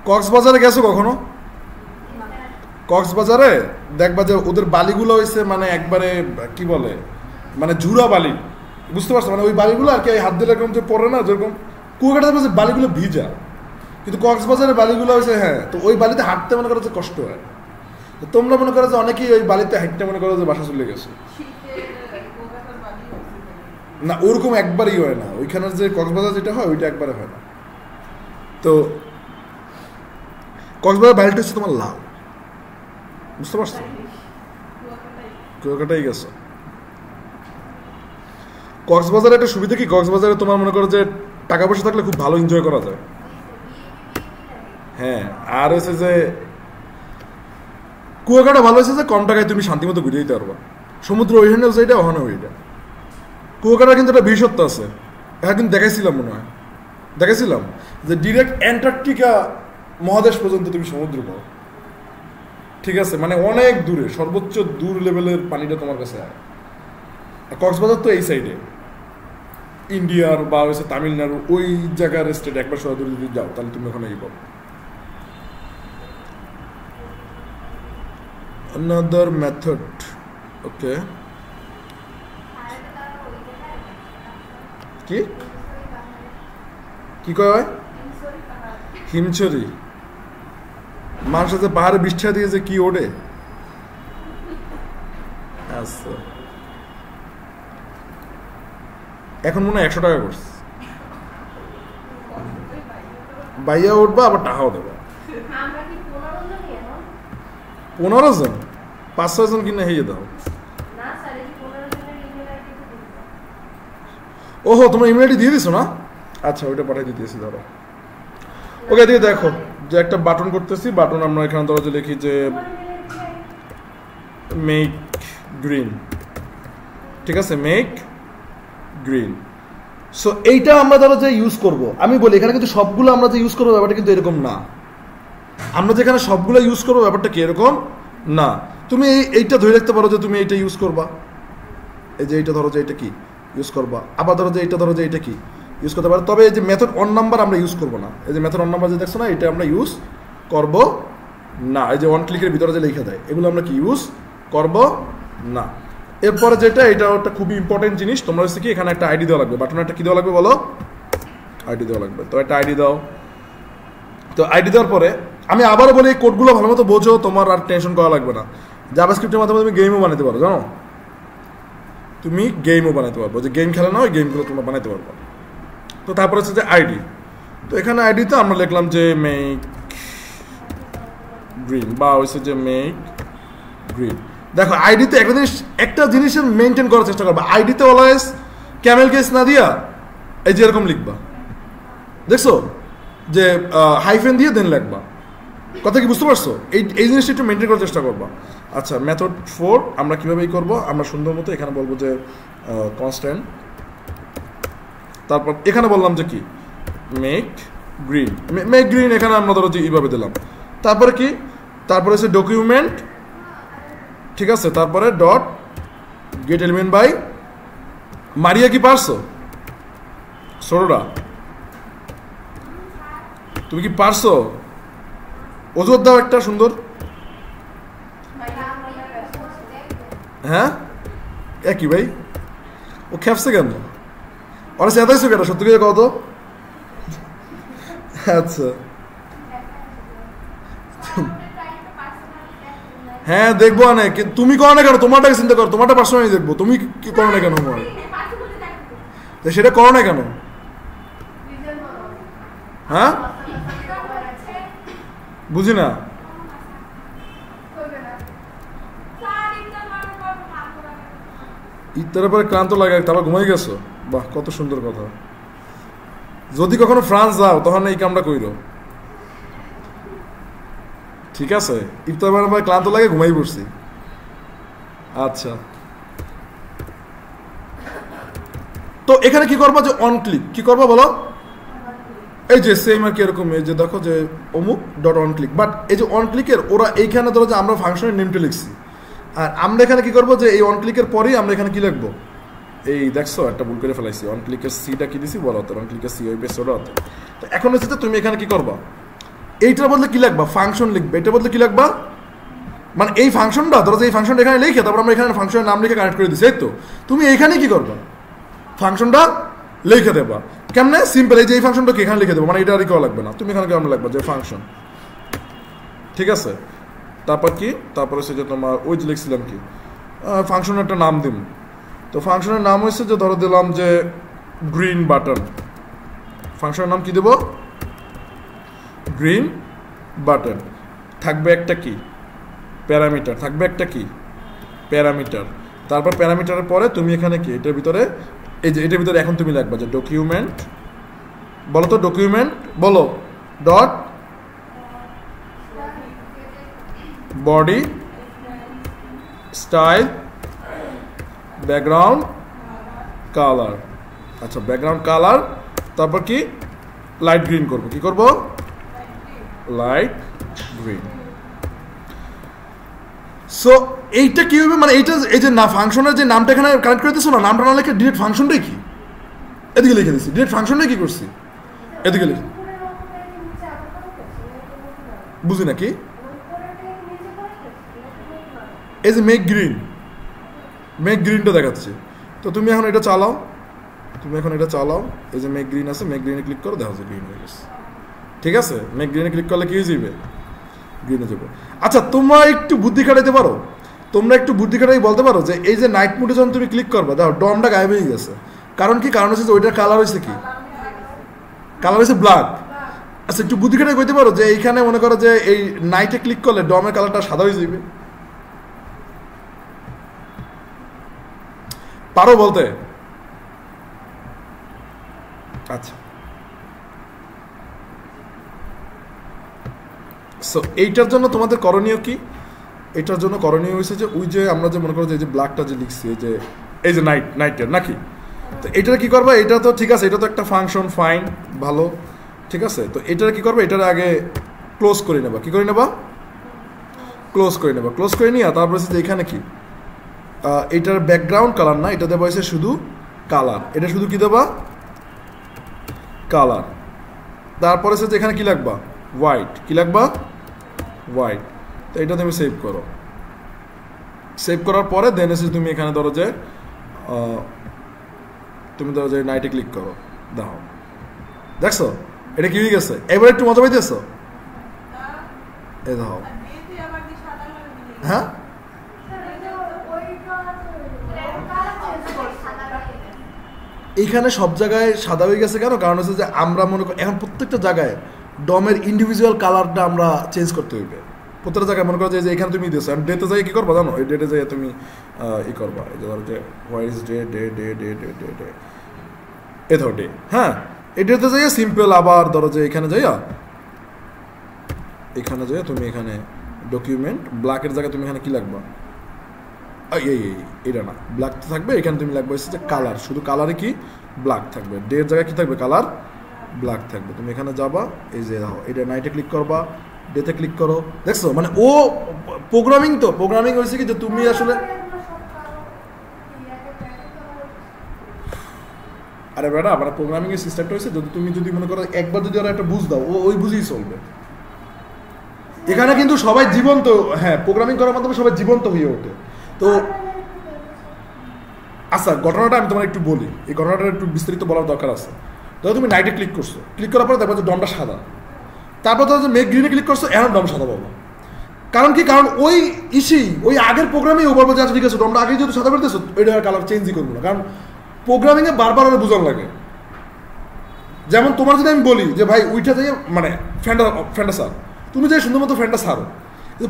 কক্সবাজারে গেছো কখনো? কক্সবাজারে দেখবা যে ওদের বালিগুলো হয়েছে মানে একবারে কি বলে মানে ঝুরা বালি, বুঝতে পারছো? মানে ওই বালিগুলো আর কি হাত দিলে এরকম যে পড়ে না, যেরকম কুয়াকাটাতে বালিগুলো ভিজা, কিন্তু কক্সবাজারের বালিগুলো হয়েছে হ্যাঁ, তো ওই বালিতে হাঁটতে মনে করো যে কষ্ট হয়। তো তোমরা মনে করো যে অনেকেই ওই বালিতে হাঁটতে মনে করো যে বাসা চলে গেছে। না ওরকম একবারই হয় না, ওইখানের যে কক্সবাজার যেটা হয় ওইটা একবারে হয় না। তো কক্সবাজার বালিটা হচ্ছে তোমার লাল, বুঝতে পারছো? কুয়াকাটাই গেছো। কক্সবাজারে একটা সুবিধা কি, কক্সবাজারে তোমার মনে করো যে টাকা পয়সা থাকলে খুব ভালো এনজয় করা যায়। হ্যাঁ, আর হচ্ছে যে কুয়াকাটা ভালো হয়েছে যে কম টাকায় তুমি শান্তি মতো ঘুরে দিতে পারবা। সমুদ্র ওইখানে যেটা ওখানে ওইটা। কুয়াকাটার কিন্তু একটা বিশেষত্ব আছে, হ্যাঁ কিন্তু দেখাইছিলাম মনে হয়, দেখাইছিলাম যে ডিরেক্ট অ্যান্টার্কটিকা মহাদেশ পর্যন্ত তুমি সমুদ্র পাও। ঠিক আছে, মানে অনেক দূরে, সর্বোচ্চ দূর লেভেলের পানিটা তোমার কাছে আয়। আর কক্সবাজার তো এই সাইডে ইন্ডিয়ার বা হচ্ছে তামিলনাড়ু ওই জায়গার স্টেট একবার সরাসরি যদি যাও তাহলে তুমি ওখানে পাবো। another method, okay, কি কি কয় হয় হিমছড়ি, মানুষ যে পাহাড়ে বৃষ্টি দিয়ে যে কি ওঠে। আচ্ছা, এখন মনে হয় 100 টাকা করছে, বাইয়া উঠবা আবার টাকাও দেবা। 15 জন 5-6 জন কিনে হয়ে দাও। ওহো, তোমরা ইমেল দিয়ে দিছো না? আচ্ছা, ওইটা পাঠিয়ে দিতেছি, ধরো। ওকে, দিয়ে দেখো যে একটা বাটন করতেছি, বাটন আমরা এখানে ধরো যে লিখি যে মেক গ্রিন, ঠিক আছে, মেক গ্রিন। সো এইটা আমরা ধরো যে ইউজ করব, আমি বলি এখানে কিন্তু সবগুলো আমরা যে ইউজ করবো ব্যাপারটা কিন্তু এরকম না। আমরা যেখানে সবগুলো ইউজ করবো ব্যাপারটা কি এরকম না। তুমি এইটা ধরে রাখতে পারো যে তুমি এইটা ইউজ করবা, এই যে এইটা ধরো যে এটা কি ইউজ করবা, আবার ধরো যে এইটা ধরো যে এটা কি ইউজ করতে পারো। তবে এই যে মেথড অন নাম্বার আমরা ইউজ করবো না, এই যে মেথড অন নাম্বার যে দেখছো না, এটা আমরা ইউজ করব না। এই যে ওয়ান ক্লিকের ভিতরে যে লেখা দেয় এগুলো আমরা কি ইউজ করব না। এরপরে যেটা, এটা একটা খুবই ইম্পর্টেন্ট জিনিস, তোমরা হচ্ছে কি এখানে একটা আইডি দেওয়া লাগবে, বাটনে একটা কি দেওয়া লাগবে বলো, আইডি দেওয়া লাগবে। তো একটা আইডি দাও। তো আইডি দেওয়ার পরে আমি আবারও বলি এই কোডগুলো ভালো মতো বোঝো, তোমার আর টেনশন করা লাগবে না। জাভাস্ক্রিপ্টের মাধ্যমে তুমি গেমও বানাতে পারো, জানো, তুমি গেমও বানাতে পারবো, যে গেম খেলে না ওই গেমগুলো তোমরা বানাতে পারবো। তো তারপর হচ্ছে যে আইডি, তো এখানে আইডিতে আমরা লিখলাম যে মেক গ্রিন বা হচ্ছে যে মেক গ্রিন। দেখো আইডিতে একটা জিনিসের মেনটেন করার চেষ্টা করবা, আইডিতে অলওয়েজ ক্যামেল কেস না দিয়া এই যে এরকম লিখবা, দেখছো যে হাইফেন দিয়ে দেন লিখবা, কথা কি বুঝতে পারছো? এই জিনিসটা একটু মেনটেন করার চেষ্টা করবা। আচ্ছা, মেথড 4 আমরা কীভাবে করবো, আমরা সুন্দর মতো এখানে বলবো যে কনস্ট্যান্ট, তারপর এখানে বললাম যে কি মেক গ্রিন, মেক গ্রিন এখানে আমরা ধরো যে এইভাবে দিলাম। তারপরে কি, তারপরে হচ্ছে ডকুমেন্ট, ঠিক আছে, তারপরে dot get element by Maria. কি পারছো ছোটরা, তুমি কি পারছো? ওজোর দাও একটা সুন্দর। হ্যাঁ একই ভাই, ও খেপছে কেন, ওরা চেতাইছো কেন, সত্যি করে কত? আচ্ছা হ্যাঁ দেখবো অনেক, তুমি করো না কেন, তোমারটাকে চিন্তা করো, তোমারটা পার্সোনালি দেখবো, তুমি কি করো না কেন, সেটা করো না কেন? হ্যাঁ বুঝি না। ইফতারের পরে ক্লান্ত লাগে, তারপর ঘুমাই গেছো, বাহ কত সুন্দর কথা। যদি কখনো ফ্রান্স যাও তখন এই কামটা কইরো, ঠিক আছে? ইফতার পরে ক্লান্ত লাগে, ঘুমাই পড়ছি। আচ্ছা, তো এখানে কি করবা, যে অন ক্লিক কি করবা বলো, এই যে সেম আর কি এরকম, এই যে দেখো যে অমুক ডট অন ক্লিক, বাট এই যে অন ক্লিকের ওরা এইখানে ধরো যে আমরা ফাংশনের নেমটা লিখছি, আর আমরা এখানে কি করবো, যে এই অন ক্লিকের পরেই আমরা এখানে কি লিখবো, এই দেখছো একটা ভুল করে ফেলাইছি, অন ক্লিকের সিটা কি দিছি বড় হাতের, অন ক্লিকের সি ওই বেশ ছোট হাতে। তো এখন হচ্ছে তুমি এখানে কি করবা, এইটার বদলে কি লিখবা ফাংশন লিখবে, এটার বদলে কি লিখবা মানে এই ফাংশনটা ধরো যে এই ফাংশনটা এখানে লিখে তারপর আমরা এখানে ফাংশনের নাম লিখে কানেক্ট করে দিচ্ছি, এই তো তুমি এইখানে কি করবা ফাংশনটা লিখে দেবা কেমনে সিম্পল, এই যে এই ফাংশনটা কি এখানে লিখে দেবো মানে এটা আর করা লাগবে না, তুমি এখানে কেমন লাগবে যে ফাংশন, ঠিক আছে। তারপর কি তারপর হচ্ছে যে তোমার ওই যে লিখছিলাম কি ফাংশনের একটা নাম দিন, তো ফাংশনের নাম হচ্ছে যে ধরো দিলাম যে গ্রিন বাটন, ফাংশনের নাম কি দেব গ্রিন বাটন, থাকবে একটা কি প্যারামিটার, থাকবে একটা কি প্যারামিটার, তারপর প্যারামিটারের পরে তুমি এখানে কি এটার ভিতরে এই যে এটার ভিতরে এখন তুমি লিখবা যে ডকুমেন্ট, বলো তো ডকুমেন্ট বলো dot body style background colour, আচ্ছা ব্যাকগ্রাউন্ড কালার, তারপর কি লাইট গ্রিন করবো, কি করবো লাইট গ্রিন। সো এইটা কি হবে মানে এইটা এই যে না ফাংশনের যে নামটা এখানে কানেক্ট করে দিচ্ছ না, নামটা না লিখে ডিরেক্ট ফাংশনটাই কি এদিকে লিখে দিচ্ছি, ডিরেক্ট ফাংশনটাই কি করছি এদিকে লিখে, বুঝি নাকি এই যে মেক গ্রিনটা দেখাচ্ছে, তো তুমি এখন এটা চালাও, তুমি এখন এটা চালাও, এই যে মেক গ্রিন আছে মেক গ্রিনে ক্লিক করো, দেখা যাচ্ছে গ্রিন হয়ে গেছে, ঠিক আছে মেক গ্রিনে ক্লিক করলে কি হয়ে যাবে গ্রিনে যাবে। আচ্ছা তোমরা একটু বুদ্ধি খাটাইতে পারো, তোমরা একটু বুদ্ধি খাটাই বলতে পারো যে এই যে নাইট মোডে যখন তুমি ক্লিক করবে দেখো ডমটা গায়েব হয়ে গেছে, কারণ কি কারণ হচ্ছে যে ওইটার কালার হয়েছে কি কালার হয়েছে ব্ল্যাক। আচ্ছা একটু বুদ্ধি খাটাই কইতে পারো যে এইখানে মনে করো যে এই নাইটে ক্লিক করলে ডমের কালারটা সাদা হয়ে যাবে, পারো বলতে? আচ্ছা সো এইটার জন্য তোমাদের করণীয় কি, এটার জন্য করণীয় হয়েছে যে ওই যে আমরা যে মনে করো যে ব্ল্যাকটা যে লিখছি এই যে নাইটের নাকি, তো এটার কি করবা, এটা তো ঠিক আছে এটা তো একটা ফাংশন ফাইন ভালো ঠিক আছে, তো এটার কি করবে এটার আগে ক্লোজ করে নেবা, কি করে নেবা ক্লোজ করে নেবা, ক্লোজ করে নিয়ে তারপর হচ্ছে যে এখানে কি এটার ব্যাকগ্রাউন্ড কালার না এটা দেওয়া হয়েছে শুধু কালার, এটা শুধু কি দেবা কালার, তারপরে হচ্ছে যে এখানে কি লাগবা হোয়াইট, কি লাগবা হোয়াইট, তো এটা তুমি সেভ করো, সেভ করার পরে দেন এসে তুমি এখানে ধরো যে তুমি ধরো যে নাইটে ক্লিক করো, দেখো দেখছো এটা কি হয়ে গেছে, এবার একটু মজা পাইতেছো এই দেখো হ্যাঁ এইখানে সব জায়গায় সাদা হয়ে গেছে কেন, কারণ হচ্ছে যে আমরা মনে করি এখন প্রত্যেকটা জায়গায় ডমের ইন্ডিভিজুয়াল কালারটা আমরা চেঞ্জ করতে হইবে, প্রত্যেকটা জায়গায় মনে করো যে এখানে তুমি দিয়েছো আর ডেতে যাই কি করবা জানো, এই ডেটে যাই তুমি ই করবা, এই যে ধরো যে white day day day day day day day এ ধরো ডে, হ্যাঁ এই ডেতে যাই সিম্পল, আবার ধরো যে এখানে যাইয়া তুমি এখানে ডকুমেন্ট ব্ল্যাকের জায়গায় তুমি এখানে কি লাগবা এটা না ব্ল্যাক তো থাকবে, এখানে তুমি লাগবে হচ্ছে যে কালার, শুধু কালারে কি ব্ল্যাক থাকবে, ডের জায়গায় কি থাকবে কালার ব্ল্যাক থাকবে, তুমি এখানে যাবা এই যে দেখো এটা নাইটে ক্লিক করবা ডেতে ক্লিক করো, দেখছো মানে ও প্রোগ্রামিং, তো প্রোগ্রামিং হয়েছে কি যে তুমি আসলে আরে বেটা মানে প্রোগ্রামিং এর সিস্টেমটা হয়েছে যদি তুমি যদি মনে করো একবার যদি ওরা একটা বুঝ দাও ওই বুঝেই চলবে, এখানে কিন্তু সবাই জীবন্ত, হ্যাঁ প্রোগ্রামিং করার মাধ্যমে সবাই জীবন্ত হয়ে ওঠে। তো আচ্ছা ঘটনাটা আমি তোমার একটু বলি, এই ঘটনাটা একটু বিস্তারিত বলার দরকার আছে। ধরো তুমি নাইটে ক্লিক করছো, ক্লিক করার পরে দেখো যে ডমটা সাদা, তারপর ধরো মেক গ্রিনে ক্লিক করছো এখন ডম সাদা পাবো, কারণ কি কারণ ওই আগের প্রোগ্রামে ও বলবো যে আচ্ছা ঠিক আছে ডমটা আগে যেহেতু সাদা করে দিয়েছো ওইটা কালার চেঞ্জই করবো না, কারণ প্রোগ্রামিংয়ে বারবার ওরা বোঝানো লাগে। যেমন তোমার যদি আমি বলি যে ভাই উইটা যাই মানে ফ্যান্টা সার, তুমি যাই সুন্দর মতো ফ্যান্টা সারো,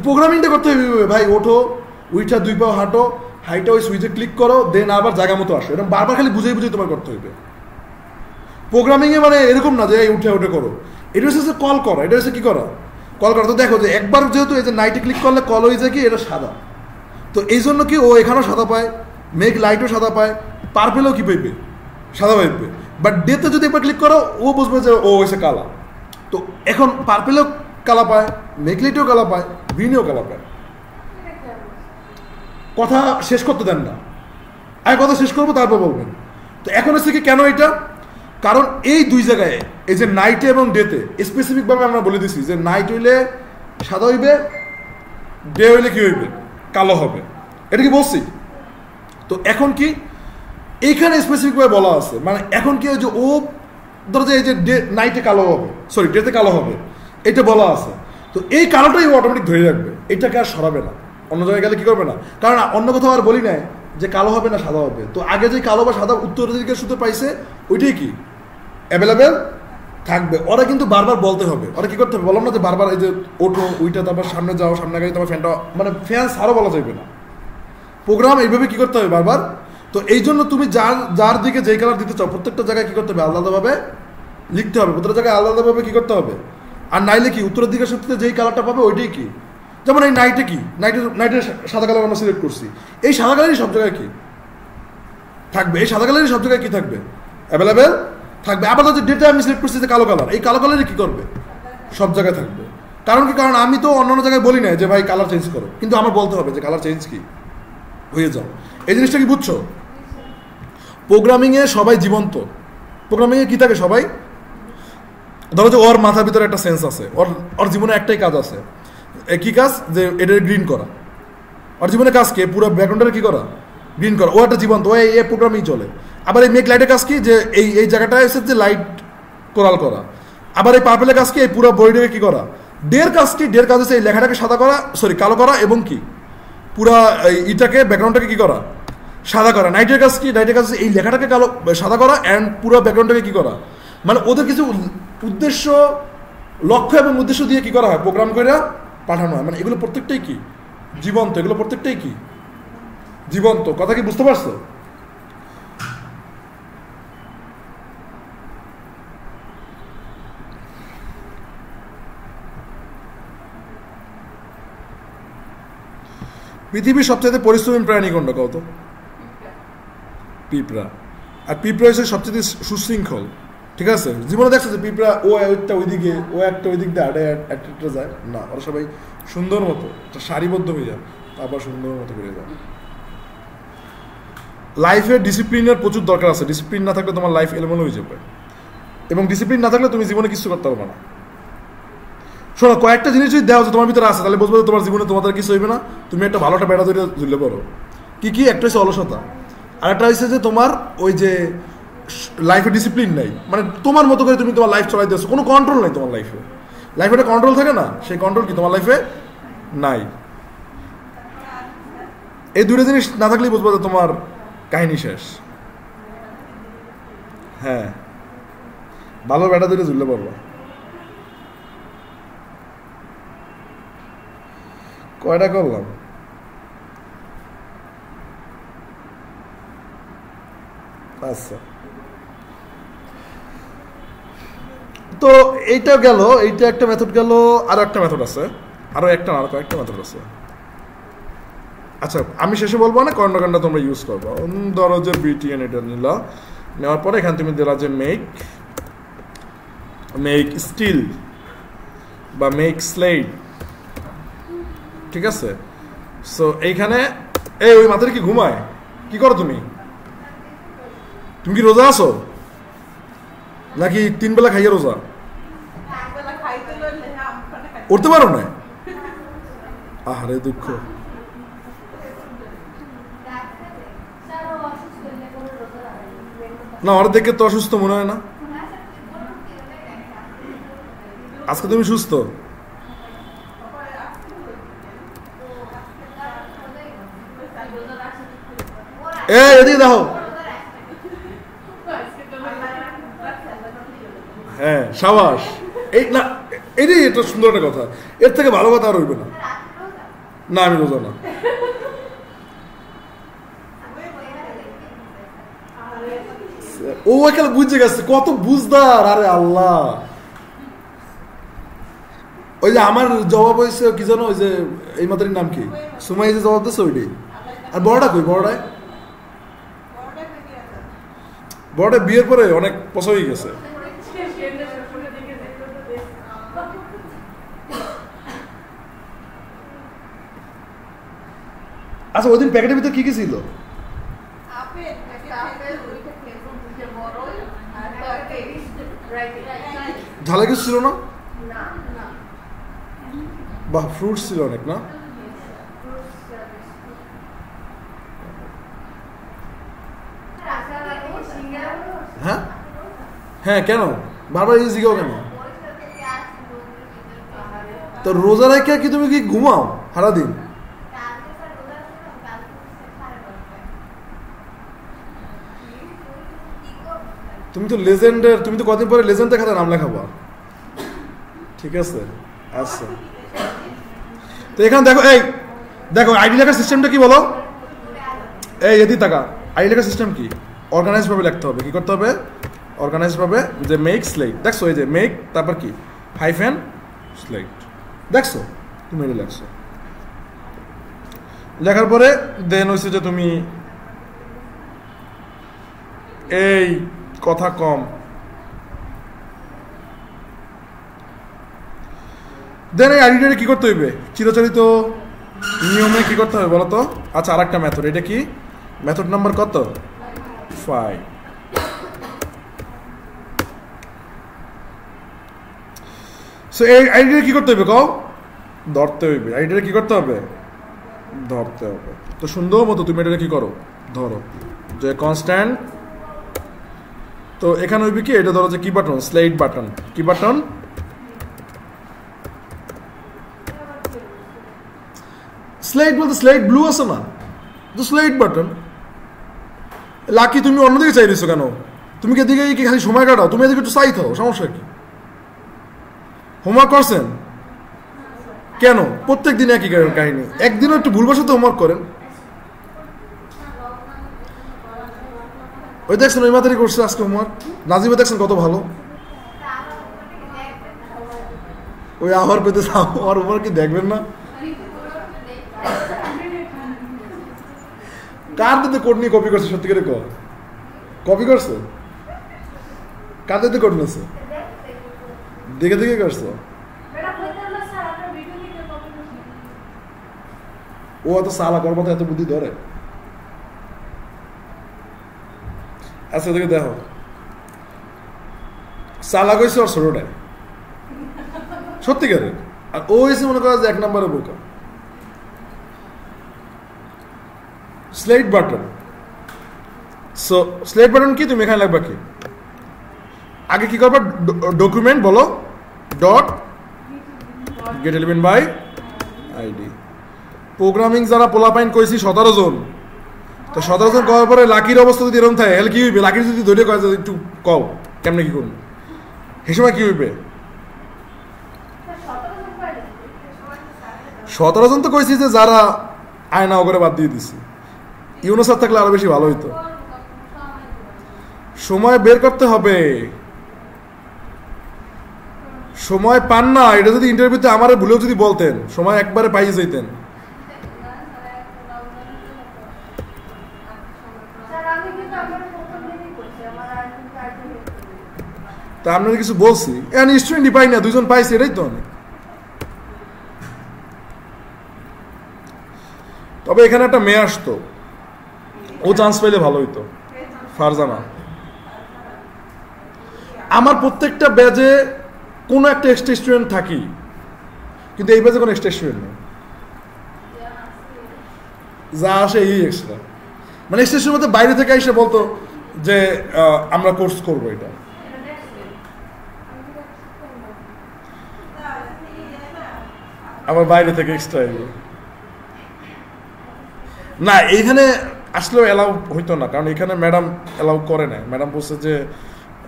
প্রোগ্রামিংটা করতে হবে ভাই ওঠো উইটা 2 পাও হাঁটো, হাইটা ওই সুইচে ক্লিক করো দেন আবার জায়গা মতো আসো, এরকম বারবার খালি বুঝেই তোমার করতে হইবে। প্রোগ্রামিংয়ে মানে এরকম না যে উঠে করো, এটা হচ্ছে কল করা, এটা হচ্ছে কি করা কল করা। তো দেখো যে একবার যেহেতু এই যে নাইটে ক্লিক করলে কল হয়ে যায় কি এটা সাদা, তো এই জন্য কি ও এখানেও সাদা পায়, মেঘ লাইটও সাদা পায়, পার্পেলও কি পাইবে সাদা পাইবে, বাট ডেতে যদি একবার ক্লিক করো ও বুঝবে যে ও হয়েছে কালা, তো এখন পার্পেলও কালা পায়, মেঘ লাইটও কালা পায়, গ্রিনেও কালা পায়। কথা শেষ করতে দেন না, আমি কথা শেষ করবো তারপর বলবেন। তো এখন হচ্ছে কি কেন এটা কারণ এই দুই জায়গায় এই যে নাইটে এবং ডেতে স্পেসিফিকভাবে আমরা বলে দিছি যে নাইট হইলে সাদা হইবে, ডে হইলে কি হইবে, কালো হবে। এটা কি বলছি? তো এখন কি এইখানে স্পেসিফিকভাবে বলা আছে, মানে এখন কি ওই যে ও ধরো যে এই যে ডে নাইটে কালো হবে, সরি ডেতে কালো হবে, এটা বলা আছে। তো এই কালোটাই ও অটোমেটিক ধরে রাখবে, এটাকে আর সরাবে না, অন্য জায়গায় গেলে কি করবে না। কারণ অন্য কোথাও আর বলি নাই যে কালো হবে না সাদা হবে। তো আগে যে কালো বা সাদা উত্তরাধিকার সূত্রে পাইছে ওইটাই কি অ্যাভেলেবেল থাকবে। ওরা কিন্তু বারবার বলতে হবে, ওরা কি করতে হবে বললাম না যে বারবার এই যে ওঠো ওইটা, তারপর সামনে যাও, সামনে গেলে তোমার ফ্যানটা মানে ফ্যান আরও বলা যাবে না। প্রোগ্রাম এইভাবে কি করতে হবে বারবার। তো এই জন্য তুমি যার দিকে যেই কালার দিতে চাও প্রত্যেকটা জায়গায় কি করতে হবে আলাদাভাবে লিখতে হবে, প্রত্যেকটা জায়গায় আলাদাভাবে কি করতে হবে। আর নাইলে কি উত্তরের দিকের সূত্রে যেই কালারটা পাবে ওইটাই কি, যেমন এই নাইটে কি নাইটের সাদা কালার আমরা সিলেক্ট করছি, এই সাদা কালারই সব জায়গায় কি থাকবে, এই সাদা কালারই সব জায়গায় কি থাকবে অ্যাভেলেবেল থাকবে। আবার যদি ডেটে আমি সিলেক্ট করছি যে কালো কালার, এই কালো কালারই কি করবে সব জায়গায় থাকবে। কারণ কি, কারণ আমি তো অন্য জায়গায় বলি না যে ভাই কালার চেঞ্জ করো, কিন্তু আমার বলতে হবে যে কালার চেঞ্জ কি হয়ে যাও। এই জিনিসটা কি বুঝছো? প্রোগ্রামিংয়ে সবাই জীবন্ত, প্রোগ্রামিংয়ে কি থাকে সবাই, ধরো যে ওর মাথার ভিতরে একটা সেন্স আছে, ওর জীবনে একটাই কাজ আছে, কি কাজ, যে এটা গ্রিন করা। ওর জীবনে কাজ কি পুরো ব্যাকগ্রাউন্ডের কি করা, গ্রিন করা। ও একটা জীবন্ত, ও এই প্রোগ্রামিং চলে। আবার এই মেক লাইটের কাজ কি, যে এই জায়গাটায় এসে যে লাইট কোরাল করা। আবার এই পার্পেলের কাজ কি, এই পুরো বডিটাকে কি করা। ডের কাজ কি, ডের কাজ হচ্ছে এই লেখাটাকে সাদা করা, সরি কালো করা, এবং কি পুরা ইটাকে ব্যাকগ্রাউন্ডটাকে কি করা সাদা করা। নাইটের কাজ কি, নাইটের কাজ এই লেখাটাকে কালো সাদা করা অ্যান্ড পুরো ব্যাকগ্রাউন্ডটাকে কি করা। মানে ওদের কিছু উদ্দেশ্য, লক্ষ্য এবং উদ্দেশ্য দিয়ে কি করা হয়, প্রোগ্রাম করে পাঠানো হয়। মানে এগুলো প্রত্যেকটাই কি জীবন্ত, এগুলো প্রত্যেকটাই কি জীবন্ত। কথা কি বুঝতে পারছো? পৃথিবীর সবচেয়ে পরিশ্রমী প্রাণী কোনটা কত? পিঁপড়া। আর পিঁপড়া হচ্ছে সবচেয়ে সুশৃঙ্খল, ঠিক আছে? জীবনে দেখছো যে পিঁপড়া ও একটা ওইদিকে, ও একটা ওই দিক দিয়ে একটা যায় না, ওরা সবাই সুন্দর মতো একটা সারিবদ্ধ হয়ে যায়, তারপর সুন্দর মতো করে যায়। লাইফে ডিসিপ্লিনের প্রচুর দরকার আছে, ডিসিপ্লিন না থাকলে তোমার লাইফ এলোমেলো হয়ে যাবে, এবং ডিসিপ্লিন না থাকলে তুমি জীবনে কিছু করতে পারবে না। শোনো, কয়েকটা জিনিস যদি দেওয়া তোমার ভিতরে আছে, তাহলে বুঝবো তোমার জীবনে তোমাদের কিছু হইবে না, তুমি একটা ভালো একটা বেড়া ধরে ঝুললে পারো। কি কি? একটা হচ্ছে অলসতা, আর একটা হচ্ছে যে তোমার ওই যে লাইফে ডিসিপ্লিন নাই, মানে তোমার মতো করে তুমি তোমার লাইফ চলাইতে আসছো, কোনো কন্ট্রোল নাই তোমার লাইফে। লাইফে একটা কন্ট্রোল থাকে না, সেই কন্ট্রোল কি তোমার লাইফে নাই। এই দুটো জিনিস না থাকলেই বুঝবো যে তোমার কাহিনী শেষ। হ্যাঁ, ভালো বেড়া ধরে ঝুললে পারবা। কয়টা করলাম? আচ্ছা, তো এইটা গেল, এইটা একটা মেথড গেল। আরো একটা মেথড আছে, আরো কয়েকটা মেথড আছে। আচ্ছা, আমি শেষে বলবো না কোনটা তোমরা ইউজ করবো। ধরো যে বিটিএন এটা নিলা, নেওয়ার পরে এখানে তুমি দিলা যে মেক স্টিল বা মেক স্লেট, ঠিক আছে? সো এইখানে ওই মাথায় কি ঘুমায়, কি করো তুমি? তুমি কি রোজা আছো নাকি 3 বেলা খাইয়ে রোজা? উঠতে পারো না? আহারে দুঃখ। না, ওরা দেখে তো অসুস্থ মনে হয় না। আজকে তুমি সুস্থ? এদিকে দেখো। হ্যাঁ, সাবাস। এই না, এটাই একটা সুন্দর একটা কথা, এর থেকে ভালো কথা আর হইবে না। না, আমি রোজা না। ও এখানে বুঝে গেছে, কত বুঝদার। আরে আল্লাহ, ওই যে আমার জবাব হয়েছে কি জানো, ওই যে এই মাতারির নাম কি, সুমাই যে জবাব দিচ্ছে ওইটাই। আর বড়টা কই? বড়টা বিয়ের পরে অনেক পছন্দ হয়ে গেছে। আচ্ছা, ওই দিন প্যাকেটের ভিতরে কি কি ছিল? ঝালে কিছু ছিল না? বাহ, ফ্রুটস ছিল অনেক না? হ্যাঁ হ্যাঁ, কেন বারবার এই জিগাও কেন? তো রোজা রেখে কি তুমি কি ঘুমাও সারাদিন? তুমি তো লেজেন্ডের, তুমি তো কদিন পরে লেজেন্ডের খাতা নাম লেখাবা। ঠিক আছে, আচ্ছা। তো এখানে দেখো, এই দেখো আইডি লেখার সিস্টেমটা কি বলো? এই এদি টাকা আইডি লেখার সিস্টেম কি? অর্গানাইজ ভাবে লিখতে হবে। কি করতে হবে? অর্গানাইজ ভাবে, যে মেক স্লেট, দেখছো এই যে মেক, তারপর কি হাইফেন স্লেট, দেখছো তুমি এটা লেখছো। লেখার পরে দেন হয়েছে যে তুমি এই কথা কম, দেন এই আইডিটা কি করতে হইবে? চিরাচরিত নিয়মে কি করতে হবে বলো তো? আচ্ছা, আর একটা মেথড, এটা কি মেথড নাম্বার কত? 5। সো এই আইডিটা কি করতে হবে কও? ধরতে হইবে। আইডিটা কি করতে হবে? ধরতে হবে। তো সুন্দর মতো তুমি এটা কি করো, ধরো যে কনস্ট্যান্ট। তো এখানে হইবে কি, এটা ধরো যে কি বাটন? Slate button. কি বাটন? স্লেট বলতে স্লেট ব্লু আছে না, তো স্লেট বাটন। লাকি তুমি অন্যদিকে চাই দিছো কেন? তুমি কি এদিকে কি খালি সময় কাটাও? তুমি এদিকে একটু চাই থাও, সমস্যা কি? হোমওয়ার্ক করছেন কেন? প্রত্যেক দিন একই কাহিনী, একদিনও একটু ভুলবশত হোমওয়ার্ক করেন। ওই দেখছেন ওই মাথারই করছে আজকে হোমওয়ার্ক। নাজিবা দেখছেন কত ভালো। ওই আবার পেতে আমার হোমওয়ার্ক কি দেখবেন না? কার দিতে কোড নিয়ে কপি করছে? সত্যি করে কপি করছে? কার দিতে কোড নিয়েছে? দেখে দেখে করছো? ও এত সালা করবো তো এত বুদ্ধি ধরে? আচ্ছা দেখে দেখো, সালা কইছে ওর ছোটটায় সত্যিকারের, আর ও এসে মনে করা যে 1 নম্বরে বোকা। Slate button. So slate button কি? তুমি এখানে লাগবে কি আগে কি করবা? ডকুমেন্ট বলো dot get element by ID. Programming যারা পোলাপাইন কইছি 17 জন, তো 17 জন করার পরে লাকির অবস্থা যদি এরকম থাকে তাহলে কি হইবে? লাকির যদি ধরে কয় একটু কও কেমনে কি করুন, সে সময় কি হইবে? 17 জন তো কইছি যে যারা আয়না করে বাদ দিয়ে দিছি। ইউনুস থাকলে আরো বেশি ভালো হইতো। সময় বের করতে হবে, সময় পান না। এটা যদি ইন্টারভিউতে আমার ভুলেও যদি বলতেন, সময় একবারে পাইয়ে যাইতেন। তা আপনার কিছু বলছি, স্টুডেন্টই পাই না, 2 জন পাইছি, এটাই তো অনেক। তবে এখানে একটা মেয়ে আসতো, ও চান্স পাইলে ভালো হইতো, ফারজানা। আমার প্রত্যেকটা ব্যাচে কোনো একটা এক্সট্রা স্টুডেন্ট থাকি, কিন্তু এই ব্যাচে কোনো এক্সট্রা স্টুডেন্ট নেই। যা আসে এই এক্সট্রা, মানে এক্সট্রা স্টুডেন্ট মধ্যে বাইরে থেকে এসে বলতো যে আমরা কোর্স করবো এটা। আমার বাইরে থেকে এক্সট্রা এলো না, এইখানে আসলেও অ্যালাউ হইতো না, কারণ এখানে ম্যাডাম অ্যালাউ করে না। ম্যাডাম বলছে যে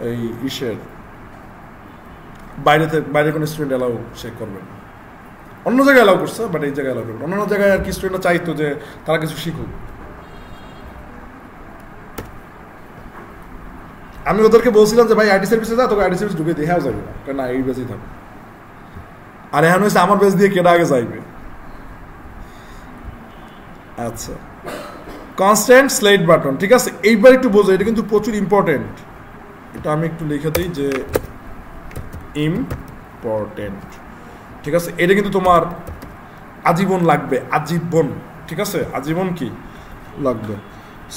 এই ইসের বাইরে কোনো স্টুডেন্ট অ্যালাউ সে করবে না। অন্য জায়গায় অ্যালাউ করছে, বাট এই জায়গায় অ্যালাউ করবে। অন্যান্য জায়গায় আর কি স্টুডেন্টরা চাইতো যে তারা কিছু শিখুক। আমি ওদেরকে বলছিলাম যে ভাই আইটি সার্ভিসে যা, তোকে আইটি সার্ভিস ঢুকে দিয়ে যাবে না, কারণ না এই বেজেই থাকবে। আর এখন হয়েছে আমার বেজ দিয়ে কেটে আগে যাইবে। আচ্ছা, কনস্ট্যান্ট স্লেট বাটন, ঠিক আছে। এইবার একটু বোঝো, এটা কিন্তু প্রচুর ইম্পর্টেন্ট। এটা আমি একটু লিখে দিই যে ইম্পর্টেন্ট, ঠিক আছে। এটা কিন্তু তোমার আজীবন লাগবে, আজীবন, ঠিক আছে। আজীবন কি লাগবে?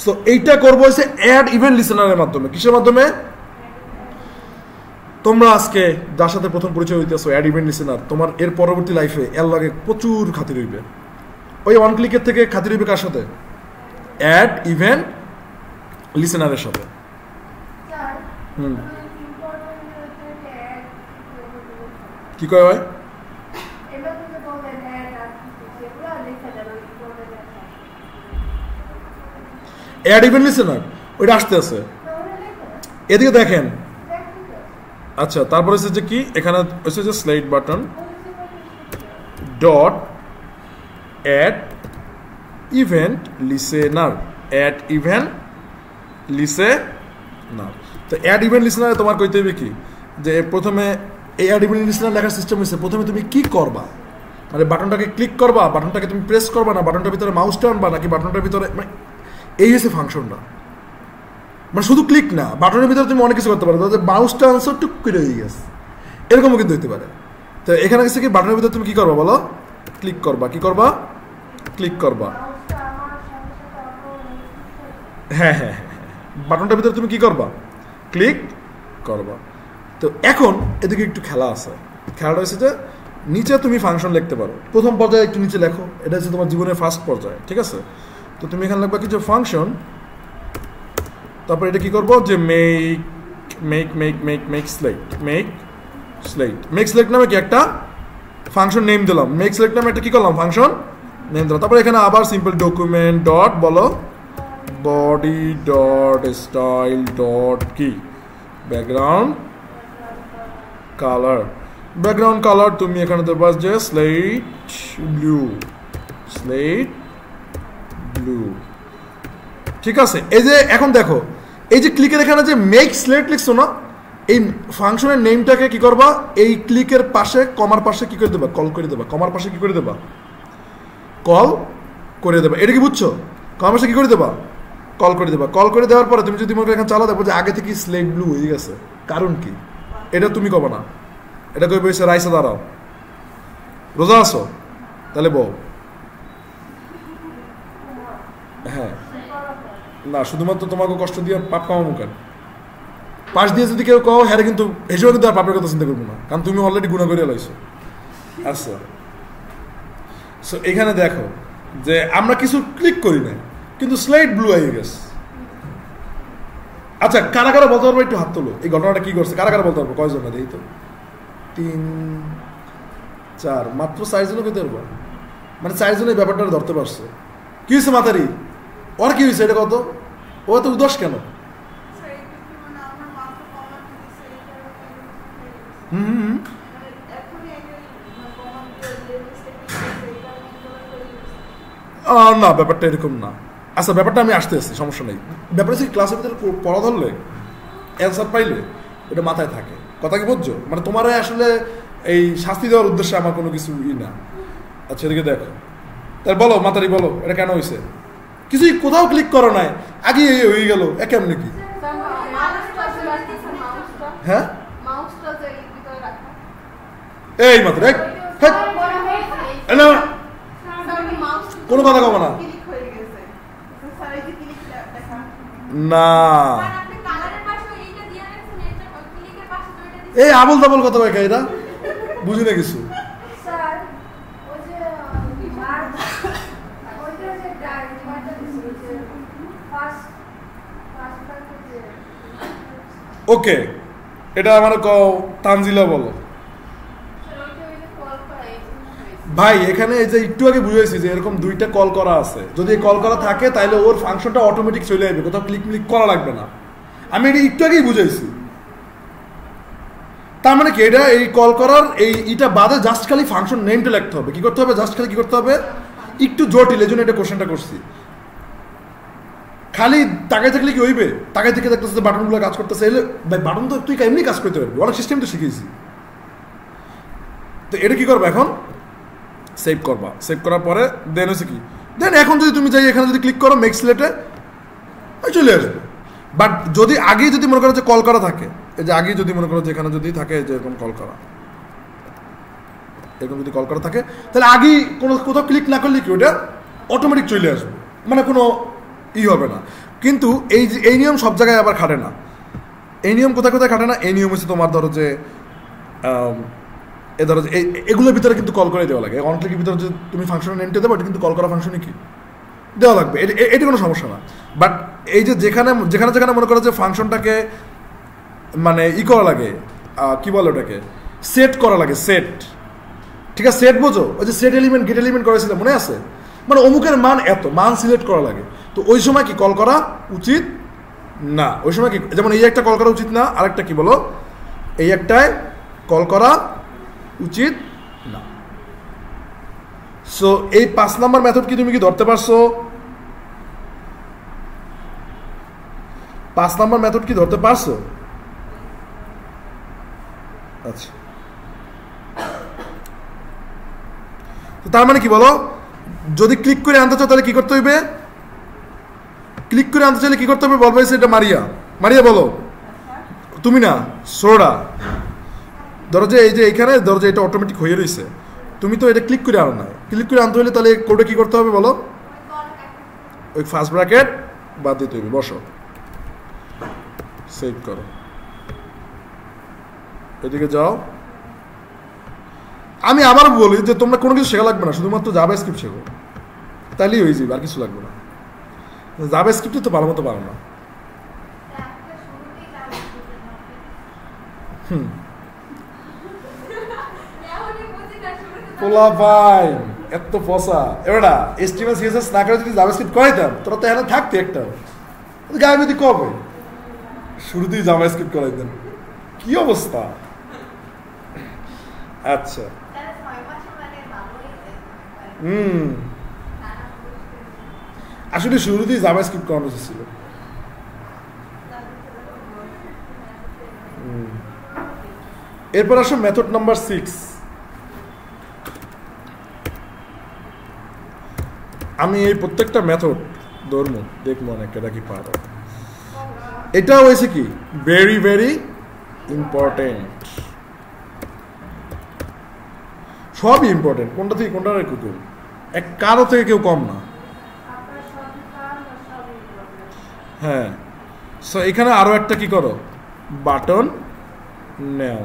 সো এইটা করবো হচ্ছে অ্যাড ইভেন্ট লিসেনারের মাধ্যমে। কিসের মাধ্যমে? তোমরা আজকে যার সাথে প্রথম পরিচয় হইতেছো অ্যাড ইভেন্ট লিসেনার, তোমার এর পরবর্তী লাইফে এর লাগে প্রচুর খাতির হইবে। ওই ওয়ান ক্লিকের থেকে খাতির হইবে কার সাথে? অ্যাড ইভেন্ট লিসেনারের সাথে। কি কয় ভাই? অ্যাড ইভেন্ট লিসেনার ওইটা আসতে আছে, এদিকে দেখেন। আচ্ছা, তারপর হচ্ছে যে কি, এখানে হচ্ছে যে slide button dot add event listener, add event listener. তো অ্যাড ইভেন্ট লিসেনারে তোমার কইতে হবে কি, যে প্রথমে এই অ্যাড ইভেন্ট লিসেনার লেখার সিস্টেম হচ্ছে প্রথমে তুমি কি করবা, মানে বাটনটাকে ক্লিক করবা, বাটনটাকে তুমি প্রেস করবা, না বাটনটার ভিতরে মাউস টানবা, নাকি বাটনটার ভিতরে, মানে এই হচ্ছে ফাংশনটা। মানে শুধু ক্লিক না, বাটনের ভিতরে তুমি অনেক কিছু করতে পারো, মাউসটা আনসার টুক করে হয়ে গেছে, এরকমও কিন্তু হইতে পারে। তো এখানে গেছে কি, বাটনের ভিতরে তুমি কি করবা বলো, ক্লিক করবা, কি করবা, ক্লিক করবা। হ্যাঁ হ্যাঁ হ্যাঁ, বাটনটার ভিতরে তুমি কি করবা, ক্লিক করবা। তো এখন এদিকে একটু খেলা আছে। খেলাটা হচ্ছে যে নিচে তুমি ফাংশন লিখতে পারো, প্রথম পর্যায়ে একটু নিচে লেখো, এটা হচ্ছে তোমার জীবনের ফার্স্ট পর্যায়ে, ঠিক আছে। তো তুমি এখানে লিখবা কিছু ফাংশন, তারপর এটা কি করবো, যে make make make make make slide, make slide, make slide নামে কি একটা ফাংশন নেম দিলাম, মেক স্লাইড নামে একটা কি করলাম ফাংশন নেম দিলাম। তারপরে এখানে আবার সিম্পল ডকুমেন্ট ডট বলো বডি ডট স্টাইল ডট কি ব্যাকগ্রাউন্ড কালার, ব্যাকগ্রাউন্ড কালার তুমি এখানে দেবা যে স্লেট ব্লু, স্লেট ব্লু, ঠিক আছে। এই যে এখন দেখো, এই যে ক্লিকের এখানে যে মেক স্লেট লিখছো না, এই ফাংশনের নেমটাকে কি করবা, এই ক্লিকের পাশে কমার পাশে কি করে দেবা, কল করে দেবা, কমার পাশে কি করে দেবা, কল করে দেবা। এটা কি বুঝছো, কমার পাশে কি করে দেবা, কল করে দেবা। কল করে দেওয়ার পরে তুমি যদি মনে এখানে চালা দেখো যে আগে থেকে স্লেট ব্লু হয়ে গেছে, কারণ কি, এটা তুমি কবা না, এটা কই বসে রাইসে দাঁড়াও, রোজা আছো তাহলে বউ, হ্যাঁ না, শুধুমাত্র তোমাকে কষ্ট দিয়ে পাপ কামাবো কেন, পাশ দিয়ে যদি কেউ কও হ্যাঁ কিন্তু হিসেবে কিন্তু আর পাপের কথা চিন্তা করবো না, কারণ তুমি অলরেডি গুণা করে লাইছো। আচ্ছা, সো এখানে দেখো যে আমরা কিছু ক্লিক করি না, কিন্তু স্লাইড ব্লু হয়ে গেছে। আচ্ছা, কারা কারা বলতে পারবো, একটু হাত তোলো, এই ঘটনাটা কি করছে, কারা কারা বলতে পারবো, কয়জন না দেখি তো, 3 4, মাত্র 4 জনও পেতে পারবো, মানে 4 জন এই ব্যাপারটা ধরতে পারছে। কি হয়েছে মাতারি, ওর কি হয়েছে, এটা কত, ও তো উদাস কেন? না, ব্যাপারটা এরকম না। আচ্ছা, ব্যাপারটা আমি আসতে আসছি, সমস্যা নেই। ব্যাপারটা হচ্ছে ক্লাসের ভিতরে পড়া ধরলে অ্যান্সার পাইলে ওটা মাথায় থাকে, কথা কি বুঝছো, মানে তোমার আসলে এই শাস্তি দেওয়ার উদ্দেশ্যে আমার কোনো কিছু না। আচ্ছা, এদিকে দেখো, তাহলে বলো মাতারি, বলো এটা কেন হয়েছে, কিছুই কোথাও ক্লিক করো নাই, আগে হয়ে গেল, কেমন কি? হ্যাঁ, এই মাত্র কোনো কথা কব না, না এই আবল তাবল কথা ভাই, এটা বুঝি না কিছু। ওকে, এটা আমার তানজিলা বলো ভাই। এখানে এই যে একটু আগে বুঝাইছি যে এরকম 2টা কল করা আছে, যদি কল করা থাকে তাহলে ওর ফাংশনটা অটোমেটিক চলে আসবে, কোথাও ক্লিক ক্লিক করা লাগবে না। আমি এটা একটু আগেই বুঝাইছি। তার মানে কি, এটা এই কল করার এইটা বাদে জাস্ট খালি ফাংশন নেমটা লিখতে হবে। কি করতে হবে, জাস্ট খালি কি করতে হবে, একটু জটিল, এই জন্য এটা কোশ্চেনটা করছি। খালি তাকাই থাকলে কি হইবে, তাকাই থেকে দেখতেছে বাটনগুলো কাজ করতেছে, এলে ভাই বাটন তো তুই এমনি কাজ করতে পারবি, অনেক সিস্টেম তো শিখেছি। তো এটা কি করবো, এখন সেভ করবা, সেভ করার পরে দেন হচ্ছে কি, দেন এখন যদি তুমি যাই এখানে যদি ক্লিক করো মেক স্লেটে চলে আসবে। বাট যদি আগেই যদি মনে করো যে কল করা থাকে, এই যে আগেই যদি মনে করো যে এখানে যদি থাকে যে এরকম কল করা, এরকম যদি কল করা থাকে, তাহলে আগেই কোনো কোথাও ক্লিক না করলে কি ওটা অটোমেটিক চলে আসবে, মানে কোনো হবে না। কিন্তু এই নিয়ম সব জায়গায় আবার খাটে না। এই নিয়ম কোথায় কোথায় খাটে না? এই নিয়ম হচ্ছে তোমার ধরো যে ধরো যে এগুলোর ভিতরে কিন্তু কল করে দেওয়া লাগে। অন ক্লিকের ভিতরে যে তুমি ফাংশনের নেমটা দেবো, এটা কিন্তু কল করা ফাংশনই কি দেওয়া লাগবে, এটা কোনো সমস্যা না। বাট এই যে যেখানে যেখানে যেখানে মনে করো যে ফাংশনটাকে মানে করা লাগে, কি বলে ওটাকে, সেট করা লাগে, সেট, ঠিক আছে, সেট বোঝো, ওই যে সেট এলিমেন্ট গেট এলিমেন্ট করেছিল মনে আছে, মানে অমুকের মান এত, মান সিলেক্ট করা লাগে, তো ওই সময় কি কল করা উচিত না। ওই সময় কি, যেমন এই একটা কল করা উচিত না, আরেকটা কি বলো, এই একটায় কল করা উচিত না। সো এই 5 নাম্বার মেথড কি তুমি কি ধরতে পারছো? 5 নাম্বার মেথড কি ধরতে পারছো? আচ্ছা, তার মানে কি বলো, যদি ক্লিক করে আনতে চাও তাহলে কি করতে হইবে? ক্লিক করে আনতে চাইলে কি করতে হবে বলবে? এটা মারিয়া, মারিয়া বলো, তুমি না সোডা, ধরো যে এই যে এখানে ধরো যে এটা অটোমেটিক হয়ে রয়েছে, তুমি তো এটা ক্লিক করে আনো না, ক্লিক করে আনতে হলে তাহলে কোডে কি করতে হবে বলো? ওই ফার্স্ট ব্র্যাকেট বাদ দিতে হবে, বসো, সেভ করো, এদিকে যাও। আমি আবার বলি যে তোমরা কোনো কিছু শেখা লাগবে না, শুধুমাত্র জাভাস্ক্রিপ্ট শেখো, তাহলেই হয়ে যাবে, আর কিছু লাগবে না। জাভাস্ক্রিপ্ট তো ভালো মতো পারো না। পোলা ভাই এত পচা, এবারটা HTML CSS না করে যদি জাভাস্ক্রিপ্ট করাইতাম তোরা তো এখানে থাকতে একটা গায়ে যদি কবে শুরুতেই জাভাস্ক্রিপ্ট করাইতেন, কি অবস্থা। আচ্ছা, আসলে শুরুতেই জাভাস্ক্রিপ্ট করানো ছিল। এরপর আসো মেথড নাম্বার 6। আমি এই প্রত্যেকটা মেথড ধরবো, দেখবো অনেকটা কি পারো। এটা হয়েছে কি ভেরি ভেরি ইম্পর্টেন্ট, সবই ইম্পর্টেন্ট, কোনটা থেকে কোনটা রেখে দেব, এক কারো থেকে কেউ কম না। হ্যাঁ, সো এখানে আরো একটা কি করো, বাটন নেও।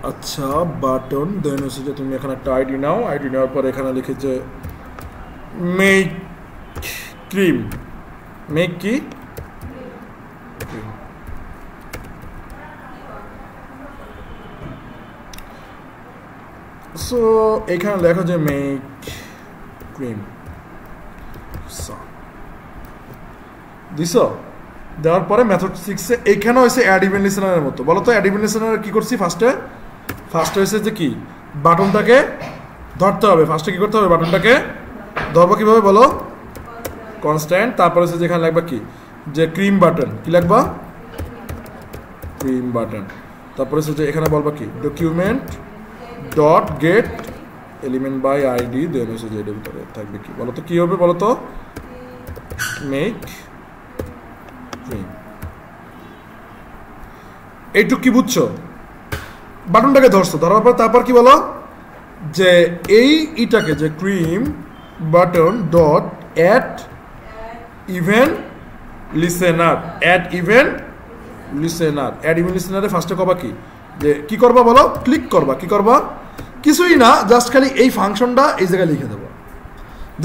আচ্ছা, বাটন দেন হচ্ছে যে তুমি এখানে একটা আইডি নাও, আইডি নেওয়ার পর এখানে লিখেছে মেক ক্রিম, মেক কি সো এখানে লেখো যে মেক ক্রিম দিস, দেওয়ার পরে মেথড 6 এইখানে হয়েছে অ্যাড ইভেন্ট লিসেনারের মতো। বলো তো অ্যাড ইভেন্ট লিসেনার কি করছি? ফার্স্টে হয়েছে যে কি বাটনটাকে ধরতে হবে, ফার্স্টে কি করতে হবে, বাটনটাকে ধরবো কিভাবে বলো, কনস্ট্যান্ট, তারপরে হচ্ছে যেখানে লাগবা কি যে ক্রিম বাটন, কি লাগবা ক্রিম বাটন, তারপরে হচ্ছে যে এখানে বলবা কি document dot get element by ID, then হচ্ছে যে এটার ভিতরে থাকবে কি বলো তো, কি হবে বলো তো, মেক ক্রিম। এইটুক কি বুঝছো? বাটনটাকে ধরছো, ধরার পর তারপর কি বলো যে এই ইটাকে যে cream button dot add event listener, add event listener, add event লিসেনারে ফার্স্টে কবা কি যে কি করবা বলো, ক্লিক করবা, কি করবা কিছুই না, জাস্ট খালি এই ফাংশনটা এই জায়গায় লিখে দেবো,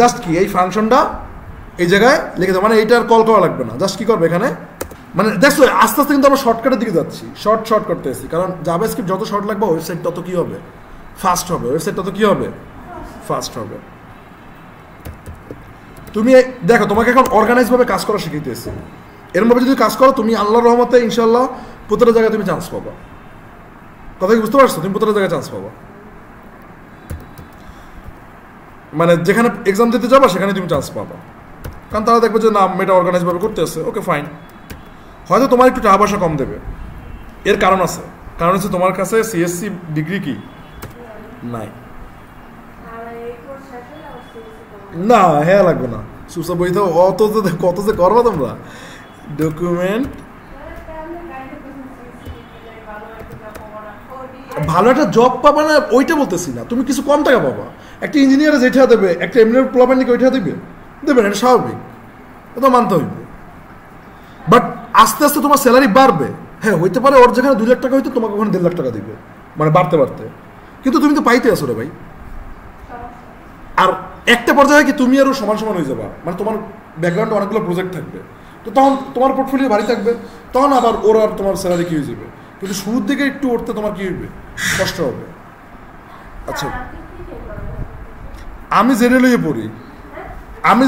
জাস্ট কি এই ফাংশনটা এই জায়গায় লিখে দেবো, মানে এইটার কল করা লাগবে না, জাস্ট কি করবে এখানে, মানে দেখছো আস্তে আস্তে কিন্তু আমরা শর্টকাটের দিকে যাচ্ছি, শর্ট করতে এসেছি, কারণ জাভাস্ক্রিপ্ট যত শর্ট লাগবে ওয়েবসাইট তত কি হবে, ফাস্ট হবে, ওয়েবসাইট তত কি হবে, ফাস্ট হবে। তুমি দেখো তোমাকে এখন অর্গানাইজ ভাবে কাজ করা শিখাইতেছি, এরকম ভাবে যদি কাজ করো তুমি আল্লাহর রহমতে ইনশাল্লাহ প্রতিটা জায়গায় তুমি চান্স পাবা। কথা কি বুঝতে পারছো? তুমি প্রতিটা জায়গায় চান্স পাবা, মানে যেখানে এক্সাম দিতে যাবা সেখানে তুমি চান্স পাবা, কারণ তারা দেখবে যে না মেয়েটা অর্গানাইজ ভাবে করতে আসছে, ওকে ফাইন। হয়তো তোমার একটু টাকা পয়সা কম দেবে, এর কারণ আছে, কারণ হচ্ছে তোমার কাছে সিএসসি ডিগ্রি কি নাই, না হ্যাঁ লাগবে না, সুসা বইতে অত কত যে করবা তোমরা, ডকুমেন্ট ভালো একটা জব পাবা না ওইটা বলতেছি না, তুমি কিছু কম টাকা পাবা। একটা ইঞ্জিনিয়ারে যেটা দেবে একটা এমনি প্লাবানিকে ওইটা দেবে, দেবেন, এটা স্বাভাবিক, এটা মানতে হইবে। বাট আস্তে আস্তে তোমার স্যালারি বাড়বে। হ্যাঁ হইতে পারে ওর যেখানে 2 লাখ টাকা হইতো তোমাকে ওখানে 1.5 লাখ টাকা দিবে, মানে বাড়তে বাড়তে, কিন্তু তুমি তো পাইতে আসো রে ভাই। আর একটা পর্যায়ে কি তুমি আরো সমান সমান হয়ে যাবা, মানে তোমার ব্যাকগ্রাউন্ডে অনেকগুলো প্রজেক্ট থাকবে, তো তখন তোমার পোর্টফোলিও ভারী থাকবে, তখন আবার ওর আর তোমার স্যালারি কি হয়ে যাবে। কিন্তু শুরুর দিকে একটু উঠতে তোমার কি হইবে, কষ্ট হবে। আচ্ছা আমি জেনে নিয়ে পড়ি, আমি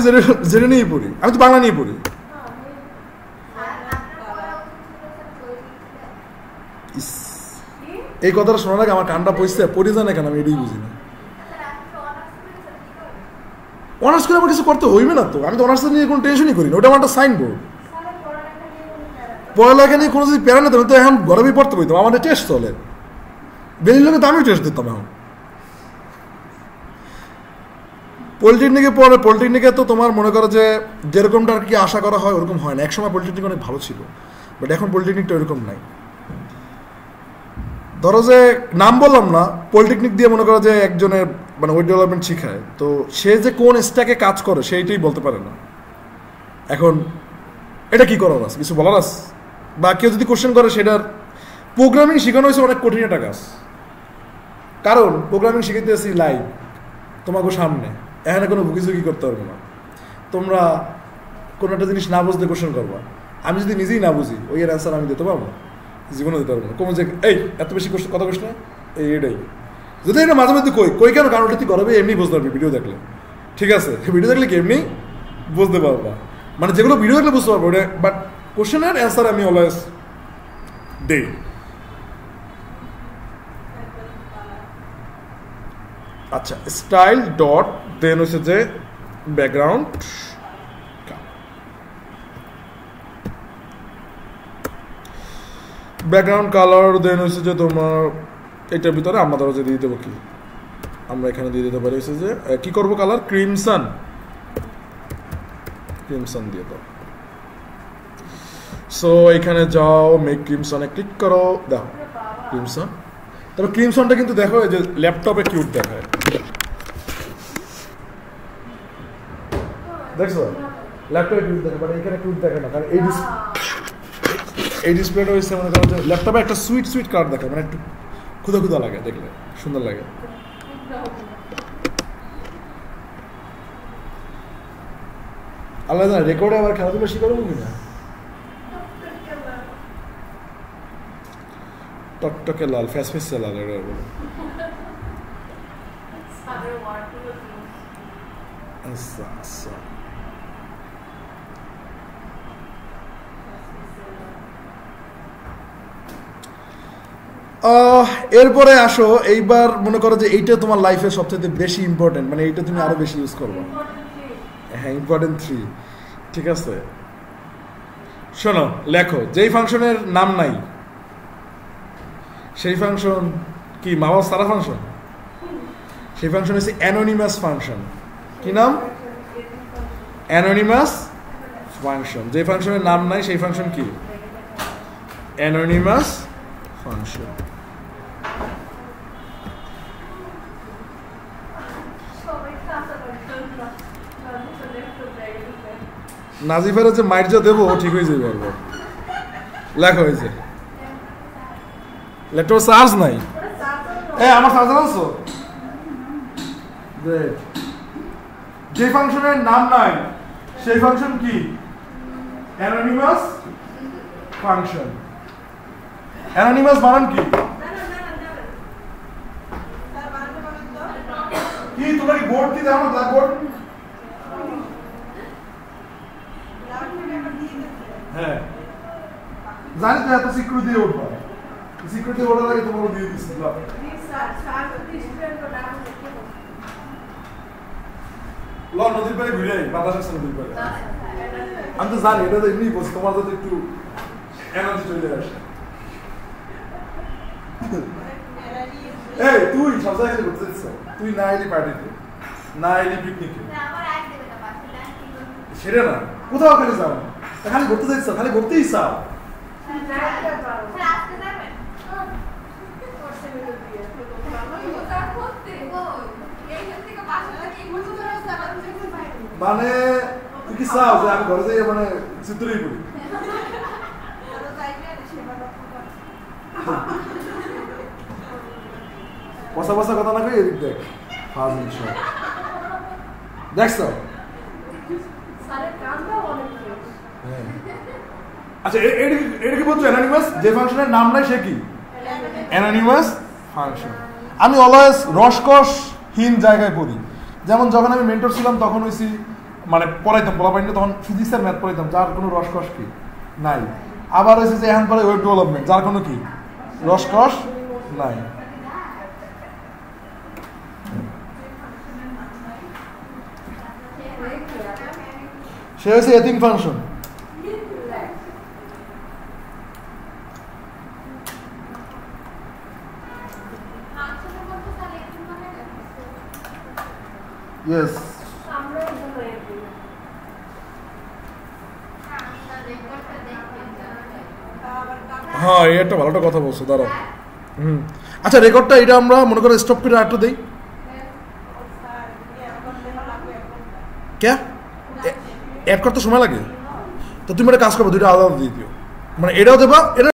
জেনে নিয়ে পড়ি, আমি তো বাংলা নিয়ে পড়ি। এই কথাটা শোনার আগে আমার কানটা পয়সা পড়ে যায় না কেন আমি এটাই বুঝি না। অনার্স করে আমার কিছু করতে হইবে না তো, আমি তো অনার্স নিয়ে কোনো টেনশনই করি না, ওটা আমার একটা সাইনবোর্ড। পড়ালেখা নিয়ে কোনো যদি প্যারা নিতাম তো এখন গরমে পড়তে পারতাম, আমাদের টেস্ট চলে, বেরিয়ে লোকে তো আমিও টেস্ট দিতাম। এখন পলিটেকনিকে পড়ে, পলিটেকনিকে তো তোমার মনে করো যে যেরকমটা আর কি আশা করা হয় ওরকম হয় না। একসময় পলিটেকনিক অনেক ভালো ছিল, বাট এখন পলিটেকনিকটা ওইরকম নাই। ধরো যে নাম বললাম না, পলিটেকনিক দিয়ে মনে করো যে একজনের মানে ওয়েব ডেভেলপমেন্ট শিখায়, তো সে যে কোন স্ট্যাকে কাজ করে সেইটাই বলতে পারে না। এখন এটা কি করার আছে, কিছু বলার আছে? বা কেউ যদি কোশ্চেন করে সেটার প্রোগ্রামিং শেখানো হয়েছে অনেক কঠিন একটা কাজ, কারণ প্রোগ্রামিং শিখাইতে আসি লাইভ তোমাকে সামনে, এখানে কোনো ভুগিঝুগি করতে পারবো না। তোমরা কোনো একটা জিনিস না বুঝতে কোশ্চেন করবা, আমি যদি নিজেই না বুঝি ওই এর অ্যান্সার আমি দিতে পারবো, জীবনে দিতে পারবো না। কমে যে এই এত বেশি কথা কোশ্চেন এটাই যদি এটা মাঝে মধ্যে কই কেন, কারণ ওটা তুই করবে এমনি বুঝতে পারবি ভিডিও দেখলে, ঠিক আছে? ভিডিও দেখলে কি এমনি বুঝতে পারবা, মানে যেগুলো ভিডিও দেখলে বুঝতে পারবো ওটা, বাট কোশ্চেনের অ্যান্সার আমি অলওয়েজ দেই। আচ্ছা স্টাইল ডট দেন হচ্ছে যে ব্যাকগ্রাউন্ড, ব্যাকগ্রাউন্ড কালার দেন হচ্ছে যে তোমার এটার ভিতরে আমরা ধরো যে দিয়ে দেবো কি, আমরা এখানে দিয়ে দিতে পারি হচ্ছে যে কি করবো কালার, ক্রিমসন, ক্রিমসন দিয়ে দাও। সো এখানে যাও মেক ক্রিমসনে ক্লিক করো, দেখো ক্রিমসন। তবে ক্রিমসনটা কিন্তু দেখো যে ল্যাপটপে কিউট দেখায়, দেখছো ল্যাপটপে কিউট দেখে, বাট এখানে কিউট দেখে না, কারণ এই ডিসপ্লেটা হচ্ছে মনে করো যে ল্যাপটপে একটা সুইট সুইট কালার দেখে, মানে একটু ক্ষুদা ক্ষুদা লাগে, দেখলে সুন্দর লাগে। আল্লাহ জানে রেকর্ডে আবার খেলাধুলা শিখাবো কিনা। টকটকে লাল, ফ্যাস ফ্যাসে লাল, এটা বলো। আচ্ছা আচ্ছা এরপরে আসো, এইবার মনে করো যে এইটা তোমার লাইফের সবচেয়ে বেশি ইম্পর্টেন্ট, মানে এইটা তুমি আরো বেশি ইউজ করবে। হ্যাঁ ইম্পর্টেন্ট 3, ঠিক আছে? শোনো লেখো, যেই ফাংশনের নাম নাই সেই ফাংশন কি মা বাবা সারা ফাংশন, সেই ফাংশন হচ্ছে অ্যানোনিমাস ফাংশন। কি নাম? Anonymous function. যে ফাংশনের নাম নাই সেই ফাংশন কি? Anonymous function. নাজিফের যে মাইরজা দেবো ঠিক হয়ে যাবে, লেখা হয়েছে ল্যাপটপ চার্জ নাই, আমার চার্জার আনছো? যে ফাংশনের নাম নাই সেই ফাংশন কি? Anonymous function. অ্যানোনিমাস বানান কি? কি তোমরা কি বোর্ড কি দেখো, ব্ল্যাকবোর্ড? হ্যাঁ জানি তো এত সিকিউরিটি দিয়ে উঠবা, সিকিউরিটি ওঠার আগে তোমাকে দিয়ে দিচ্ছি। নদীর পাড়ে ঘুরে বাতাস আসছে নদীর পাড়ে, আমি তো জানি এটা তো এমনি বলছি তোমার যাতে একটু এনার্জি চলে আসে। এই তুই সব জায়গায় ঘুরতে যাচ্ছ, তুই না এলি পার্টিতে, না এলি পিকনিকে, সেটা না কোথাও খালি যাও, খালি ঘুরতে যাচ্ছ, খালি ঘুরতেই চাও। মানে তুই কি চাও যে আমি ঘরে যাই মানে চিত্রই করি বসা বসা কথা না কই এদিক দেখ ফাজিল সব দেখছো আচ্ছা এটা কি বলছো অ্যানোনিমাস যে ফাংশনের নাম নাই সে কি অ্যানোনিমাস ফাংশন আমি অলওয়েজ রসকসহীন জায়গায় পড়ি যেমন যখন আমি মেন্টর ছিলাম তখন হয়েছি মানে পড়াইতাম পড়াপাইনি তখন ফিজিক্স আর ম্যাথ পড়াইতাম যার কোনো রসকস কি নাই আবার হয়েছে যে এখন পরে ওয়েব ডেভেলপমেন্ট যার কোনো কি রসকস নাই সে হয়েছে এতিম ফাংশন ইয়েস হ্যাঁ এই একটা ভালো একটা কথা বলছো দাঁড়াও আচ্ছা রেকর্ডটা এটা আমরা মনে করো স্টপ করে একটু দিই কে অ্যাড করতে সময় লাগে তো তুমি একটা কাজ করবো দুইটা আলাদা দিয়ে দিও মানে এটাও দেবা এটা